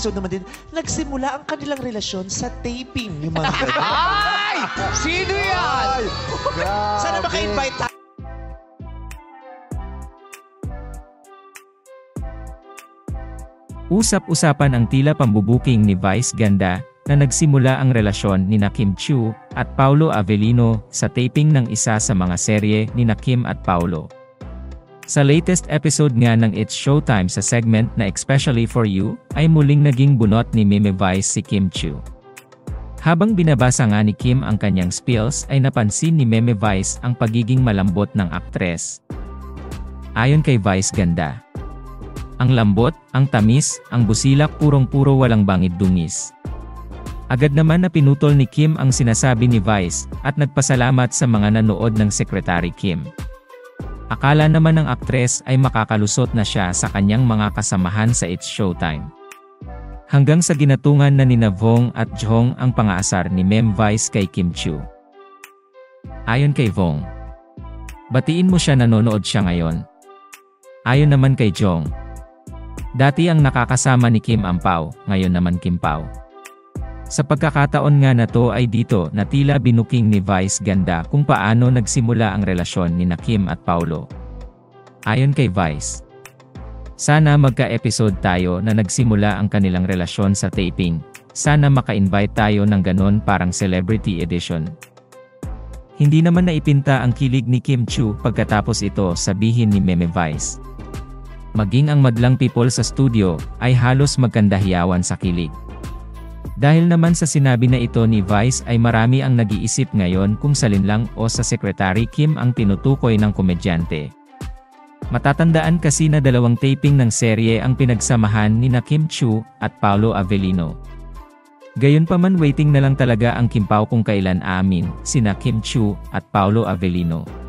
episode naman din, nagsimula ang kanilang relasyon sa taping. Yung mga Ay! Sino yan? Sana maka-invite tayo. Usap-usapan ang tila pambubuking ni Vice Ganda na nagsimula ang relasyon ni Kim Chiu at Paolo Avellino sa taping ng isa sa mga serye ni Kim at Paolo. Sa latest episode nga ng It's Showtime sa segment na Especially For You, ay muling naging bunot ni Meme Vice si Kim Chiu. Habang binabasa nga ni Kim ang kanyang spills ay napansin ni Meme Vice ang pagiging malambot ng aktres. Ayon kay Vice Ganda, ang lambot, ang tamis, ang busilak purong-puro walang bangid dungis. Agad naman na pinutol ni Kim ang sinasabi ni Vice at nagpasalamat sa mga nanood ng Secretary Kim. Akala naman ng aktres ay makakalusot na siya sa kanyang mga kasamahan sa It's Showtime. Hanggang sa ginatungan na nina Vong at Jong ang pangaasar ni Meme Vice kay Kim Chiu. Ayon kay Vong, batiin mo siya nanonood siya ngayon. Ayon naman kay Jong, dati ang nakakasama ni Kim ang Pao, ngayon naman Kim Pao. Sa pagkakataon nga na to ay dito na tila binuking ni Vice Ganda kung paano nagsimula ang relasyon ni Kim at Paolo. Ayon kay Vice, sana magka-episode tayo na nagsimula ang kanilang relasyon sa taping, sana maka-invite tayo ng ganon parang celebrity edition. Hindi naman naipinta ang kilig ni Kim Chiu pagkatapos ito sabihin ni Meme Vice. Maging ang madlang people sa studio ay halos magkandahiyawan sa kilig. Dahil naman sa sinabi na ito ni Vice ay marami ang nag-iisip ngayon kung salin lang o sa Secretary Kim ang tinutukoy ng komedyante. Matatandaan kasi na 2 taping ng serye ang pinagsamahan ni Kim Chiu at Paolo Avellino. Gayunpaman waiting na lang talaga ang Kim Pao kung kailan aamin sina Kim Chiu at Paolo Avellino.